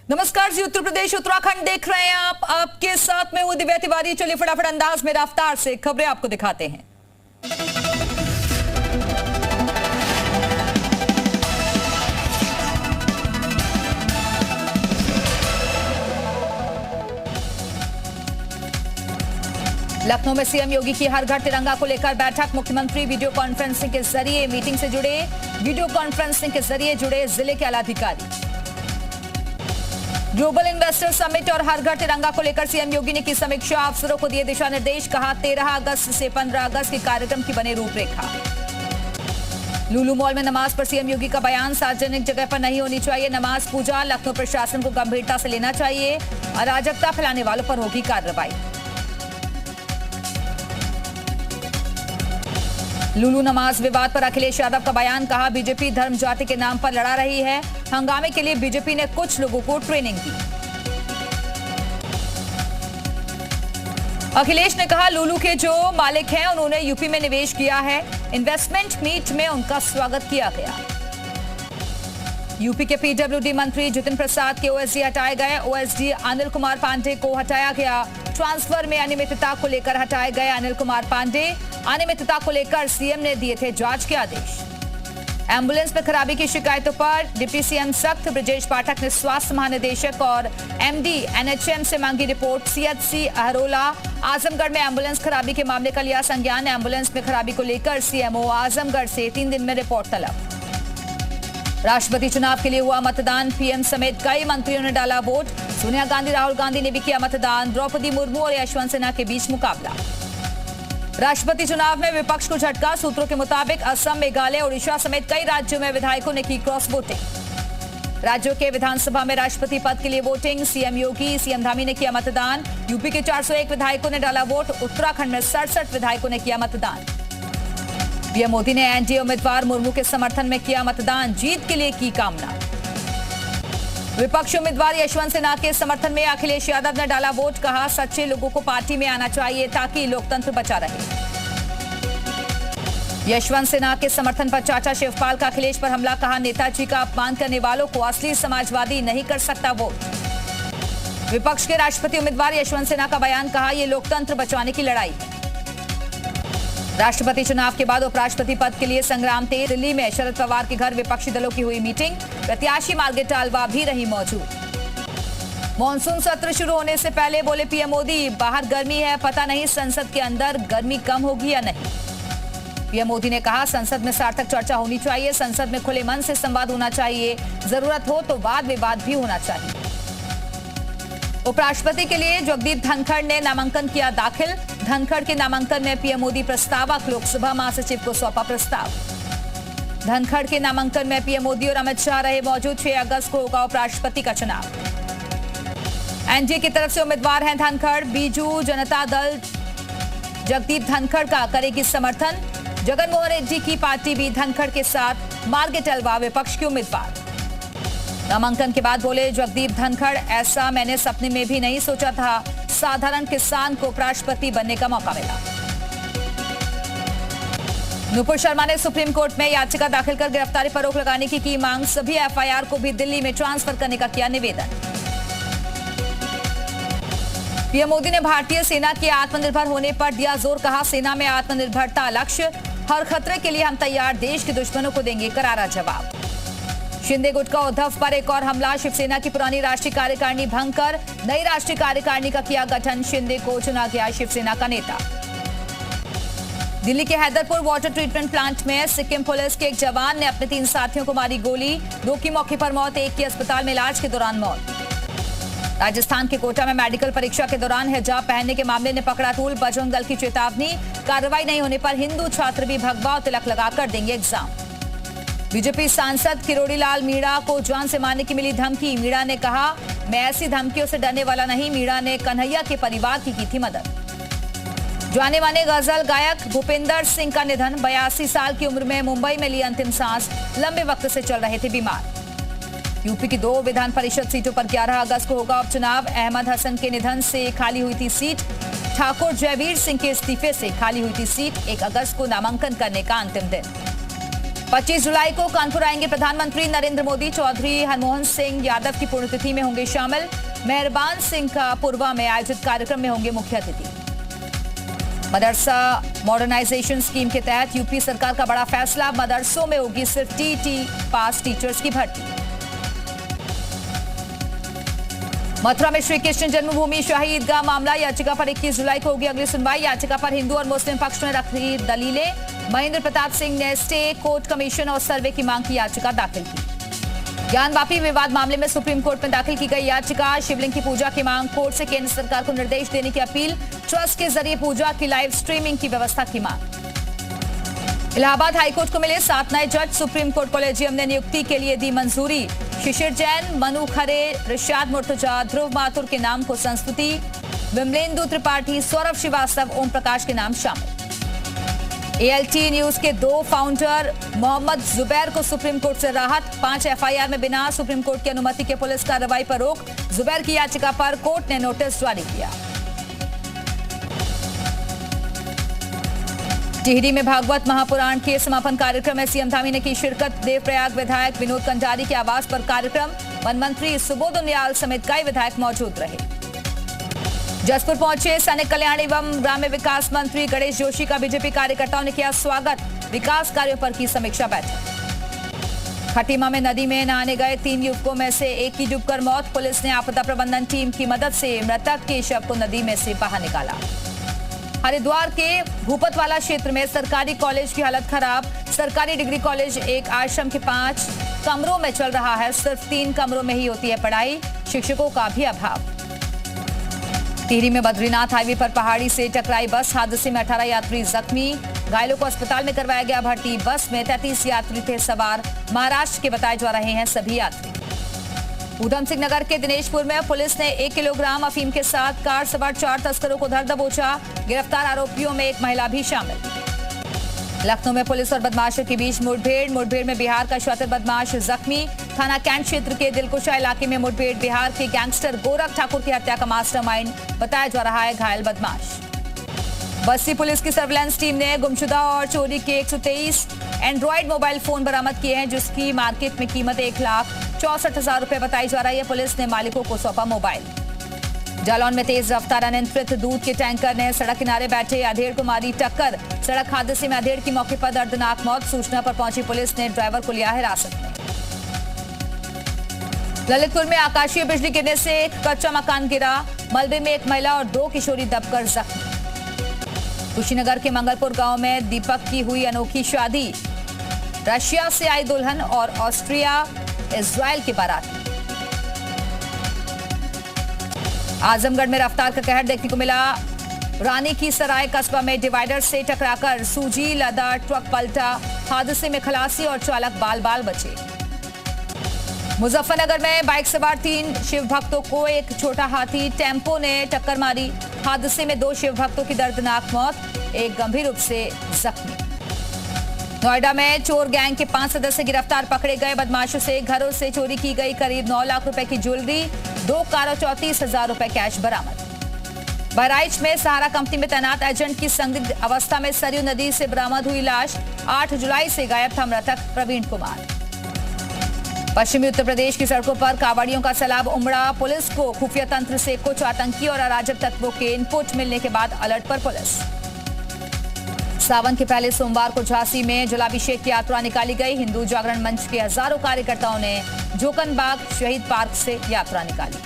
नमस्कार जी, उत्तर प्रदेश उत्तराखंड देख रहे हैं आप। आपके साथ में हूं दिव्या तिवारी। चलिए फटाफट अंदाज में रफ्तार से खबरें आपको दिखाते हैं। लखनऊ में सीएम योगी की हर घर तिरंगा को लेकर बैठक। मुख्यमंत्री वीडियो कॉन्फ्रेंसिंग के जरिए मीटिंग से जुड़े। वीडियो कॉन्फ्रेंसिंग के जरिए जुड़े जिले के आलाधिकारी। ग्लोबल इन्वेस्टर समिट और हर घर तिरंगा को लेकर सीएम योगी ने की समीक्षा। अफसरों को दिए दिशा निर्देश। कहा 13 अगस्त से 15 अगस्त के कार्यक्रम की बने रूपरेखा। लुलु मॉल में नमाज पर सीएम योगी का बयान। सार्वजनिक जगह पर नहीं होनी चाहिए नमाज पूजा। लखनऊ प्रशासन को गंभीरता से लेना चाहिए। अराजकता फैलाने वालों पर होगी कार्रवाई। लुलु नमाज विवाद पर अखिलेश यादव का बयान। कहा बीजेपी धर्म जाति के नाम पर लड़ा रही है। हंगामे के लिए बीजेपी ने कुछ लोगों को ट्रेनिंग दी। अखिलेश ने कहा लुलु के जो मालिक हैं उन्होंने यूपी में निवेश किया है। इन्वेस्टमेंट मीट में उनका स्वागत किया गया। यूपी के पीडब्ल्यूडी मंत्री जितिन प्रसाद के ओएसडी हटाए गए। ओएसडी अनिल कुमार पांडे को हटाया गया। ट्रांसफर में अनियमितता को लेकर हटाए गए अनिल कुमार पांडे। अनियमितता को लेकर सीएम ने दिए थे जांच के आदेश। एम्बुलेंस में खराबी की शिकायतों पर डिप्टी सीएम सख्त। ब्रजेश पाठक ने स्वास्थ्य महानिदेशक और एमडी एनएचएम से मांगी रिपोर्ट। सीएचसी अहरोला। आजमगढ़ में एम्बुलेंस खराबी के मामले का लिया संज्ञान। एम्बुलेंस में खराबी को लेकर सीएमओ आजमगढ़ से 3 दिन में रिपोर्ट तलब। राष्ट्रपति चुनाव के लिए हुआ मतदान। पीएम समेत कई मंत्रियों ने डाला वोट। सोनिया गांधी राहुल गांधी ने भी किया मतदान। द्रौपदी मुर्मू और यशवंत सिन्हा के बीच मुकाबला। राष्ट्रपति चुनाव में विपक्ष को झटका। सूत्रों के मुताबिक असम, मेघालय, ओडिशा समेत कई राज्यों में विधायकों ने की क्रॉस वोटिंग। राज्यों के विधानसभा में राष्ट्रपति पद के लिए वोटिंग। सीएम योगी, सीएम धामी ने किया मतदान। यूपी के 401 विधायकों ने डाला वोट। उत्तराखंड में 67 विधायकों ने किया मतदान। पीएम मोदी ने एनडीए उम्मीदवार मुर्मू के समर्थन में किया मतदान। जीत के लिए की कामना। विपक्षी उम्मीदवार यशवंत सिन्हा के समर्थन में अखिलेश यादव ने डाला वोट। कहा सच्चे लोगों को पार्टी में आना चाहिए ताकि लोकतंत्र बचा रहे। यशवंत सिन्हा के समर्थन पर चाचा शिवपाल का अखिलेश पर हमला। कहा नेताजी का अपमान करने वालों को असली समाजवादी नहीं कर सकता वोट। विपक्ष के राष्ट्रपति उम्मीदवार यशवंत सिन्हा का बयान। कहा यह लोकतंत्र बचाने की लड़ाई है। राष्ट्रपति चुनाव के बाद उपराष्ट्रपति पद के लिए संग्राम तेज। दिल्ली में शरद पवार के घर विपक्षी दलों की हुई मीटिंग। प्रत्याशी मार्गरेट आल्वा भी रही मौजूद। मॉनसून सत्र शुरू होने से पहले बोले पीएम मोदी बाहर गर्मी है, पता नहीं संसद के अंदर गर्मी कम होगी या नहीं। पीएम मोदी ने कहा संसद में सार्थक चर्चा होनी चाहिए। संसद में खुले मन से संवाद होना चाहिए। जरूरत हो तो वाद विवाद भी होना चाहिए। उपराष्ट्रपति के लिए जगदीप धनखड़ ने नामांकन किया दाखिल। धनखड़ के नामांकन में पीएम मोदी प्रस्तावक लोकसभा महासचिव को सौंपा प्रस्ताव। धनखड़ के नामांकन में पीएम मोदी और अमित शाह रहे मौजूद। 6 अगस्त को होगा उपराष्ट्रपति का चुनाव। एनडीए की तरफ से उम्मीदवार हैं धनखड़। बीजू जनता दल जगदीप धनखड़ का करेगी समर्थन। जगनमोहन रेड्डी की पार्टी भी धनखड़ के साथ। मार्गरेट आल्वा विपक्ष के उम्मीदवार। नामांकन के बाद बोले जगदीप धनखड़ ऐसा मैंने सपने में भी नहीं सोचा था। साधारण किसान को उपराष्ट्रपति बनने का मौका मिला। नुपुर शर्मा ने सुप्रीम कोर्ट में याचिका दाखिल कर गिरफ्तारी पर रोक लगाने की मांग। सभी एफआईआर को भी दिल्ली में ट्रांसफर करने का किया निवेदन। पीएम मोदी ने भारतीय सेना के आत्मनिर्भर होने पर दिया जोर। कहा सेना में आत्मनिर्भरता लक्ष्य। हर खतरे के लिए हम तैयार। देश के दुश्मनों को देंगे करारा जवाब। शिंदे गुट का उद्धव पर एक और हमला। शिवसेना की पुरानी राष्ट्रीय कार्यकारिणी भंग कर नई राष्ट्रीय कार्यकारिणी का किया गठन। शिंदे को चुना गया शिवसेना का नेता। दिल्ली के हैदरपुर वाटर ट्रीटमेंट प्लांट में सिक्किम पुलिस के एक जवान ने अपने 3 साथियों को मारी गोली। 2 की मौके पर मौत, 1 की अस्पताल में इलाज के दौरान मौत। राजस्थान के कोटा में मेडिकल परीक्षा के दौरान हिजाब पहनने के मामले ने पकड़ा तूल। बजरंग दल की चेतावनी। कार्रवाई नहीं होने पर हिंदू छात्र भी भगवा और तिलक लगाकर देंगे एग्जाम। बीजेपी सांसद किरोड़ी लाल मीणा को जान से मारने की मिली धमकी। मीणा ने कहा मैं ऐसी धमकियों से डरने वाला नहीं। मीणा ने कन्हैया के परिवार की थी मदद। जाने माने गजल गायक भूपेंद्र सिंह का निधन। 82 साल की उम्र में मुंबई में ली अंतिम सांस। लंबे वक्त से चल रहे थे बीमार। यूपी की 2 विधान परिषद सीटों पर 11 अगस्त को होगा उपचुनाव। अहमद हसन के निधन से खाली हुई थी सीट। ठाकुर जयवीर सिंह के इस्तीफे से खाली हुई थी सीट। 1 अगस्त को नामांकन करने का अंतिम दिन। 25 जुलाई को कानपुर आएंगे प्रधानमंत्री नरेंद्र मोदी। चौधरी हरमोहन सिंह यादव की पुण्यतिथि में होंगे शामिल। मेहरबान सिंह का पूर्वा में आयोजित कार्यक्रम में होंगे मुख्य अतिथि। मदरसा मॉडर्नाइजेशन स्कीम के तहत यूपी सरकार का बड़ा फैसला। मदरसों में होगी सिर्फ टीटी पास टीचर्स की भर्ती। मथुरा में श्री कृष्ण जन्मभूमि शाही ईदगाह मामला याचिका पर 21 जुलाई को होगी अगली सुनवाई। याचिका पर हिंदू और मुस्लिम पक्ष ने रखी दलीलें। महेंद्र प्रताप सिंह ने स्टे, कोर्ट कमीशन और सर्वे की मांग की याचिका दाखिल की। ज्ञानवापी विवाद मामले में सुप्रीम कोर्ट में दाखिल की गई याचिका। शिवलिंग की पूजा की मांग। कोर्ट से केंद्र सरकार को निर्देश देने की अपील। ट्रस्ट के जरिए पूजा की लाइव स्ट्रीमिंग की व्यवस्था की मांग। इलाहाबाद हाईकोर्ट को मिले 7 नए जज। सुप्रीम कोर्ट कॉलेजियम ने नियुक्ति के लिए दी मंजूरी। शिशिर जैन, मनु खरे, रिशाद मुर्तजा, ध्रुव माथुर के नाम को संस्तुति। विमलेंदु त्रिपाठी, सौरभ श्रीवास्तव, ओम प्रकाश के नाम शामिल। एएलटी न्यूज के 2 फाउंडर मोहम्मद जुबैर को सुप्रीम कोर्ट से राहत। 5 एफआईआर में बिना सुप्रीम कोर्ट की अनुमति के पुलिस कार्रवाई पर रोक। जुबैर की याचिका पर कोर्ट ने नोटिस जारी किया। टिहरी में भागवत महापुराण के समापन कार्यक्रम में सीएम धामी ने की शिरकत। देवप्रयाग विधायक विनोद कंजारी के आवास पर कार्यक्रम। वन मंत्री सुबोध उनियाल समेत कई विधायक मौजूद रहे। जसपुर पहुंचे सैनिक कल्याण एवं ग्राम्य विकास मंत्री गणेश जोशी का बीजेपी कार्यकर्ताओं ने किया स्वागत। विकास कार्यों पर की समीक्षा बैठक। खटीमा में नदी में नहाने गए 3 युवकों में से एक की डूबकर मौत। पुलिस ने आपदा प्रबंधन टीम की मदद से मृतक के शव को नदी में से बाहर निकाला। हरिद्वार के भूपतवाला क्षेत्र में सरकारी कॉलेज की हालत खराब। सरकारी डिग्री कॉलेज एक आश्रम के 5 कमरों में चल रहा है। सिर्फ 3 कमरों में ही होती है पढ़ाई। शिक्षकों का भी अभाव। टिहरी में बद्रीनाथ हाईवे पर पहाड़ी से टकराई बस। हादसे में 18 यात्री जख्मी। घायलों को अस्पताल में करवाया गया भर्ती। बस में 33 यात्री थे सवार। महाराष्ट्र के बताए जा रहे हैं सभी यात्री। ऊधम सिंह नगर के दिनेशपुर में पुलिस ने 1 किलोग्राम अफीम के साथ कार सवार 4 तस्करों को धर दबोचा। गिरफ्तार आरोपियों में एक महिला भी शामिल। लखनऊ में पुलिस और बदमाशों के बीच मुठभेड़ में बिहार का शातिर बदमाश जख्मी। थाना कैंट क्षेत्र के दिलकुशा इलाके में मुठभेड़। बिहार के गैंगस्टर गोरख ठाकुर की हत्या का मास्टरमाइंड बताया जा रहा है घायल बदमाश। बस्ती पुलिस की सर्विलांस टीम ने गुमशुदा और चोरी के 123 एंड्रॉइड मोबाइल फोन बरामद किए हैं, जिसकी मार्केट में कीमत 1,64,000 रुपए बताई जा रही है। पुलिस ने मालिकों को सौंपा मोबाइल। जालौन में तेज रफ्तार अनियंत्रित दूध के टैंकर ने सड़क किनारे बैठे अधेड़ को मारी टक्कर। सड़क हादसे में अधेड़ की मौके पर दर्दनाक मौत। सूचना पर पहुंची पुलिस ने ड्राइवर को लिया हिरासत में। ललितपुर में आकाशीय बिजली गिरने से एक कच्चा मकान गिरा। मलबे में एक महिला और 2 किशोरी दबकर जख्मी। कुशीनगर के मंगलपुर गांव में दीपक की हुई अनोखी शादी। रशिया से आई दुल्हन और ऑस्ट्रिया इजराइल के बाराती। आजमगढ़ में रफ्तार का कहर देखने को मिला। रानी की सराय कस्बा में डिवाइडर से टकराकर सूजी लदा ट्रक पलटा। हादसे में खलासी और चालक बाल बाल बचे। मुजफ्फरनगर में बाइक सवार 3 शिव भक्तों को एक छोटा हाथी टेम्पो ने टक्कर मारी। हादसे में 2 शिव भक्तों की दर्दनाक मौत, एक गंभीर रूप से जख्मी। नोएडा में चोर गैंग के 5 सदस्य गिरफ्तार पकड़े गए। बदमाशों से घरों से चोरी की गई करीब 9 लाख रुपए की ज्वेलरी, 2 कार और 34,000 रुपए कैश बरामद। बहराइच में सहारा कंपनी में तैनात एजेंट की संदिग्ध अवस्था में सरयू नदी से बरामद हुई लाश। 8 जुलाई से गायब था मृतक प्रवीण कुमार। पश्चिमी उत्तर प्रदेश की सड़कों पर कावड़ियों का सैलाब उमड़ा। पुलिस को खुफिया तंत्र से कुछ आतंकी और अराजक तत्वों के इनपुट मिलने के बाद अलर्ट पर पुलिस। सावन के पहले सोमवार को झांसी में जलाभिषेक की यात्रा निकाली गई। हिंदू जागरण मंच के हजारों कार्यकर्ताओं ने जोकनबाग शहीद पार्क से यात्रा निकाली।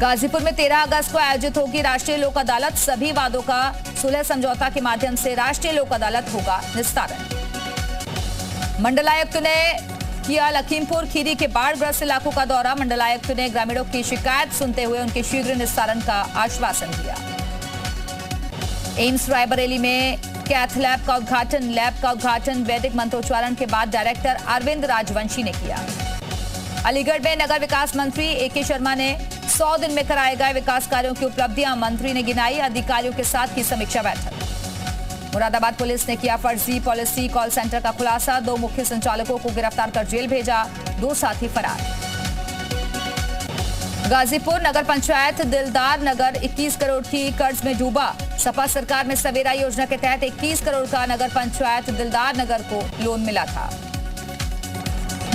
गाजीपुर में 13 अगस्त को आयोजित होगी राष्ट्रीय लोक अदालत। सभी वादों का सुलह समझौता के माध्यम से राष्ट्रीय लोक अदालत होगा निस्तारण। मंडलायुक्त ने किया लखीमपुर खीरी के बाढ़ग्रस्त इलाकों का दौरा। मंडलायुक्त ने ग्रामीणों की शिकायत सुनते हुए उनके शीघ्र निस्तारण का आश्वासन दिया। एम्स रायबरेली में कैथ लैब का उद्घाटन वैदिक मंत्रोच्चारण के बाद डायरेक्टर अरविंद राजवंशी ने किया। अलीगढ़ में नगर विकास मंत्री एके शर्मा ने 100 दिन में कराए गए विकास कार्यों की उपलब्धियां मंत्री ने गिनाई। अधिकारियों के साथ की समीक्षा बैठक। मुरादाबाद पुलिस ने किया फर्जी पॉलिसी कॉल सेंटर का खुलासा। 2 मुख्य संचालकों को गिरफ्तार कर जेल भेजा, 2 साथी फरार। गाजीपुर नगर पंचायत दिलदार नगर 21 करोड़ की कर्ज में डूबा। सपा सरकार में सवेरा योजना के तहत 21 करोड़ का नगर पंचायत दिलदार नगर को लोन मिला था।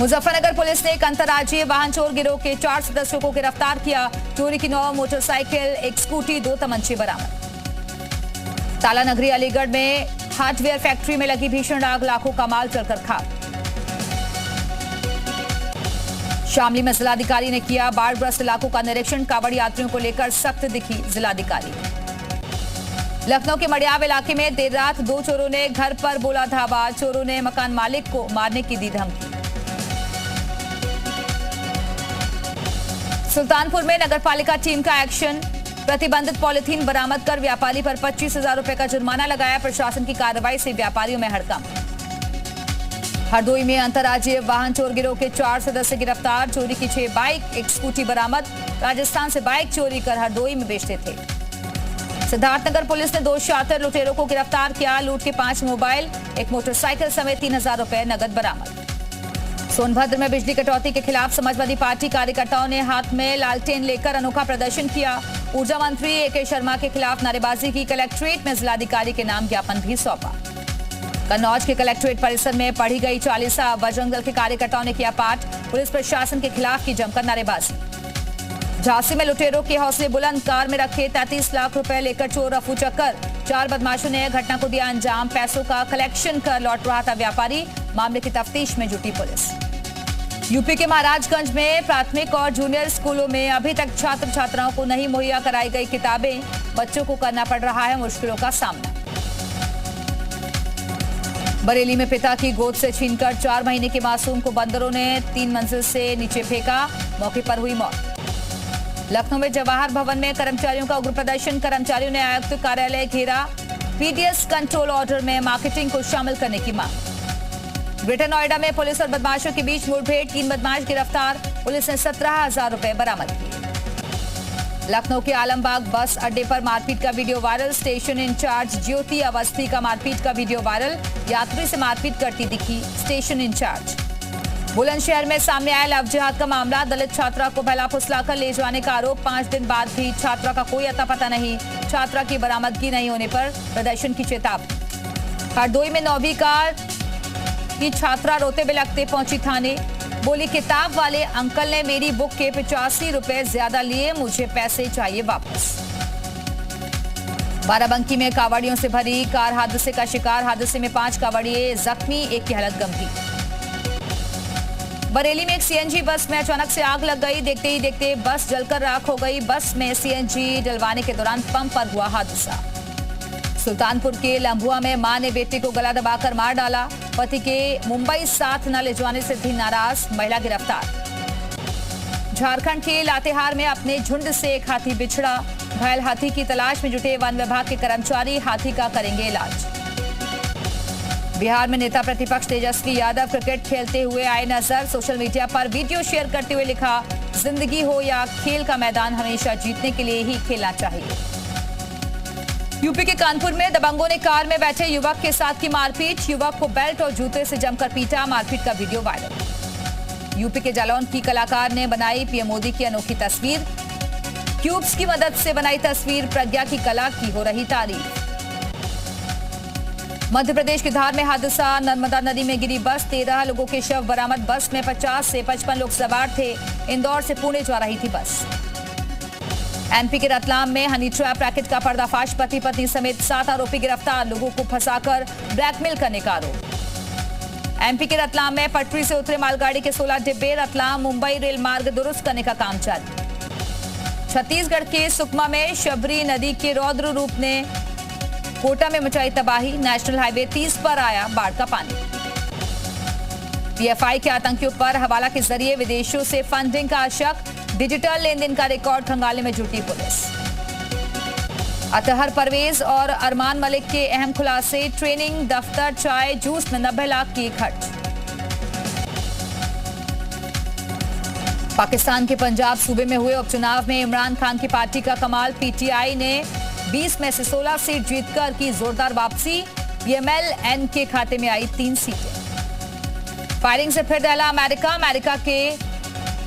मुजफ्फरनगर पुलिस ने एक अंतर्राज्यीय वाहन चोर गिरोह के 4 सदस्यों को गिरफ्तार किया। चोरी की 9 मोटरसाइकिल, एक स्कूटी, 2 तमंचे बरामद। ताला नगरी अलीगढ़ में हार्डवेयर फैक्ट्री में लगी भीषण आग, लाखों का माल जलकर खाक। शामली में जिलाधिकारी ने किया बाढ़ग्रस्त इलाकों का निरीक्षण, कांवड़ यात्रियों को लेकर सख्त दिखी जिलाधिकारी। लखनऊ के मड़ियाव इलाके में देर रात 2 चोरों ने घर पर बोला धावा, चोरों ने मकान मालिक को मारने की दी धमकी। सुल्तानपुर में नगरपालिका टीम का एक्शन, प्रतिबंधित पॉलिथीन बरामद कर व्यापारी पर 25,000 रुपए का जुर्माना लगाया। प्रशासन की कार्रवाई से व्यापारियों में हड़कंप। हरदोई में अंतर्राज्यीय वाहन चोर गिरोह के 4 सदस्य गिरफ्तार। चोरी की 6 बाइक, एक स्कूटी बरामद। राजस्थान से बाइक चोरी कर हरदोई में बेचते थे। सिद्धार्थनगर पुलिस ने 2 शातिर लुटेरों को गिरफ्तार किया। लूट के 5 मोबाइल, एक मोटरसाइकिल समेत 3,000 रुपए नगद बरामद। सोनभद्र में बिजली कटौती के खिलाफ समाजवादी पार्टी कार्यकर्ताओं ने हाथ में लालटेन लेकर अनोखा प्रदर्शन किया। ऊर्जा मंत्री ए.के. शर्मा के खिलाफ नारेबाजी की। कलेक्ट्रेट में जिलाधिकारी के नाम ज्ञापन भी सौंपा। कन्नौज के कलेक्ट्रेट परिसर में पढ़ी गई चालीसा, बजरंग दल के कार्यकर्ताओं ने किया पाठ। पुलिस प्रशासन के खिलाफ की जमकर नारेबाजी। झांसी में लुटेरों के हौसले बुलंद, कार में रखे 33 लाख रुपए लेकर चोर रफू चक्कर। 4 बदमाशों ने घटना को दिया अंजाम। पैसों का कलेक्शन कर लौट रहा था व्यापारी। मामले की तफ्तीश में जुटी पुलिस। यूपी के महाराजगंज में प्राथमिक और जूनियर स्कूलों में अभी तक छात्र छात्राओं को नहीं मुहैया कराई गई किताबें। बच्चों को करना पड़ रहा है मुश्किलों का सामना। बरेली में पिता की गोद से छीनकर 4 महीने के मासूम को बंदरों ने 3 मंजिल से नीचे फेंका, मौके पर हुई मौत। लखनऊ में जवाहर भवन में कर्मचारियों का उग्र प्रदर्शन, कर्मचारियों ने आयुक्त कार्यालय घेरा। पीडीएस कंट्रोल ऑर्डर में मार्केटिंग को शामिल करने की मांग। ग्रेटर नोएडा में पुलिस और बदमाशों के बीच मुठभेड़, 3 बदमाश गिरफ्तार। पुलिस ने 17,000 रुपए बरामद किए। लखनऊ के आलमबाग बस अड्डे पर मारपीट का वीडियो वायरल। स्टेशन इंचार्ज ज्योति अवस्थी का मारपीट का वीडियो वायरल। यात्री से मारपीट करती दिखी स्टेशन इंचार्ज। बुलंदशहर में सामने आया लव जिहाद का मामला। दलित छात्रा को बहला फुसलाकर ले जाने का आरोप। 5 दिन बाद भी छात्रा का कोई अता पता नहीं। छात्रा की बरामदगी नहीं होने पर प्रदर्शन की चेतावनी। हरदोई में 9वीं की छात्रा रोते बिलखते पहुंची थाने। बोली, किताब वाले अंकल ने मेरी बुक के 85 रुपए ज्यादा लिए, मुझे पैसे चाहिए वापस। बाराबंकी में कांवड़ियों से भरी कार हादसे का शिकार। हादसे में 5 कांवड़िए जख्मी, एक की हालत गंभीर। बरेली में एक सीएनजी बस में अचानक से आग लग गई। देखते ही देखते बस जलकर राख हो गई। बस में सीएनजी डलवाने के दौरान पंप पर हुआ हादसा। सुल्तानपुर के लंबुआ में मां ने बेटे को गला दबाकर मार डाला। पति के मुंबई साथ न ले जाने से थी नाराज, महिला गिरफ्तार। झारखंड के लातेहार में अपने झुंड से एक हाथी बिछड़ा। घायल हाथी की तलाश में जुटे वन विभाग के कर्मचारी हाथी का करेंगे इलाज। बिहार में नेता प्रतिपक्ष तेजस्वी यादव क्रिकेट खेलते हुए आए नजर। सोशल मीडिया पर वीडियो शेयर करते हुए लिखा, जिंदगी हो या खेल का मैदान, हमेशा जीतने के लिए ही खेलना चाहिए। यूपी के कानपुर में दबंगों ने कार में बैठे युवक के साथ की मारपीट। युवक को बेल्ट और जूते से जमकर पीटा। मारपीट का वीडियो वायरल। यूपी के जालौन की कलाकार ने बनाई पीएम मोदी की अनोखी तस्वीर। क्यूब्स की मदद से बनाई तस्वीर। प्रज्ञा की कला की हो रही तारीफ। मध्य प्रदेश के धार में हादसा। नर्मदा नदी में गिरी बस, 13 लोगों के शव बरामद। बस में 50 से 55 लोग सवार थे। इंदौर से पुणे जा रही थी बस। एमपी के रतलाम में हनी ट्रैप रैकेट का पर्दाफाश। पति पत्नी समेत 7 आरोपी गिरफ्तार। लोगों को फंसाकर ब्लैकमेल करने का आरोप। एमपी के रतलाम में पटरी से उतरे मालगाड़ी के 16 डिब्बे। रतलाम मुंबई रेल मार्ग दुरुस्त करने का काम जारी। छत्तीसगढ़ के सुकमा में शबरी नदी के रौद्र रूप ने कोटा में मचाई तबाही। नेशनल हाईवे 30 पर आया बाढ़ का पानी। पीएफआई के आतंकियों पर हवाला के जरिए विदेशों से फंडिंग का शक। डिजिटल लेन देन का रिकॉर्ड खंगालने में जुटी पुलिस। अतहर परवेज और अरमान मलिक के अहम खुलासे। ट्रेनिंग, दफ्तर, चाय, जूस में 90 लाख की खर्च। पाकिस्तान के पंजाब सूबे में हुए उपचुनाव में इमरान खान की पार्टी का कमाल। पीटीआई ने 20 में से 16 सीट जीतकर की जोरदार वापसी। पीएमएल-एन के खाते में आई 3 सीटें। फायरिंग से फिर दहला अमेरिका। अमेरिका के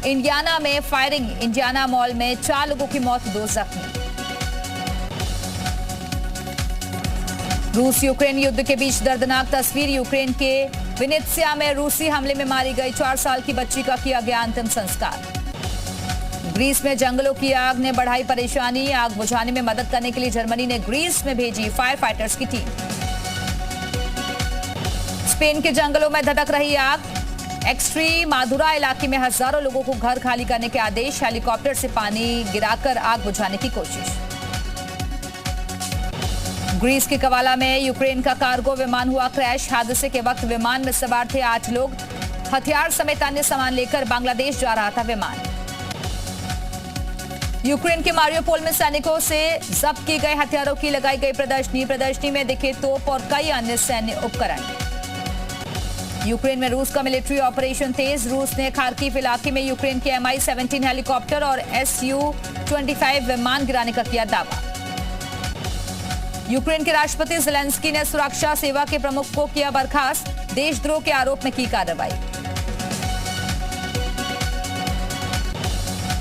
इंडियाना में फायरिंग। इंडियाना मॉल में 4 लोगों की मौत, 2 जख्मी। रूस यूक्रेन युद्ध के बीच दर्दनाक तस्वीर। यूक्रेन के विनित्सिया में रूसी हमले में मारी गई 4 साल की बच्ची का किया गया अंतिम संस्कार। ग्रीस में जंगलों की आग ने बढ़ाई परेशानी। आग बुझाने में मदद करने के लिए जर्मनी ने ग्रीस में भेजी फायर फाइटर्स की टीम। स्पेन के जंगलों में धधक रही आग। एक्सट्रीमादुरा इलाके में हजारों लोगों को घर खाली करने के आदेश। हेलीकॉप्टर से पानी गिराकर आग बुझाने की कोशिश। ग्रीस के कवाला में यूक्रेन का कार्गो विमान हुआ क्रैश। हादसे के वक्त विमान में सवार थे 8 लोग। हथियार समेत अन्य सामान लेकर बांग्लादेश जा रहा था विमान। यूक्रेन के मारियोपोल में सैनिकों से जब्त किए गए हथियारों की लगाई गई प्रदर्शनी में दिखे तोप और कई अन्य सैन्य उपकरण। यूक्रेन में रूस का मिलिट्री ऑपरेशन तेज। रूस ने खार्किव इलाके में यूक्रेन के Mi-17 हेलीकॉप्टर और Su-25 विमान गिराने का किया दावा। यूक्रेन के राष्ट्रपति ज़ेलेंस्की ने सुरक्षा सेवा के प्रमुख को किया बर्खास्त। देशद्रोह के आरोप में की कार्रवाई।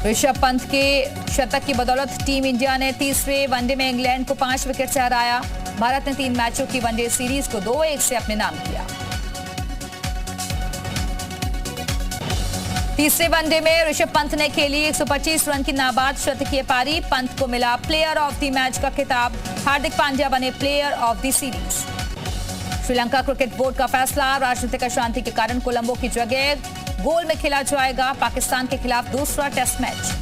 ऋषभ पंत के शतक की बदौलत टीम इंडिया ने तीसरे वनडे में इंग्लैंड को 5 विकेट से हराया। भारत ने 3 मैचों की वनडे सीरीज को 2-1 से अपने नाम किया। तीसरे वनडे में ऋषभ पंत ने खेली 125 रन की नाबाद शतकीय पारी। पंत को मिला प्लेयर ऑफ द मैच का खिताब। हार्दिक पांड्या बने player of the series. Sri Lanka cricket board का फैसला। राजनीतिक अशांति के कारण कोलंबो की जगह गोल में खेला जाएगा पाकिस्तान के खिलाफ दूसरा टेस्ट मैच।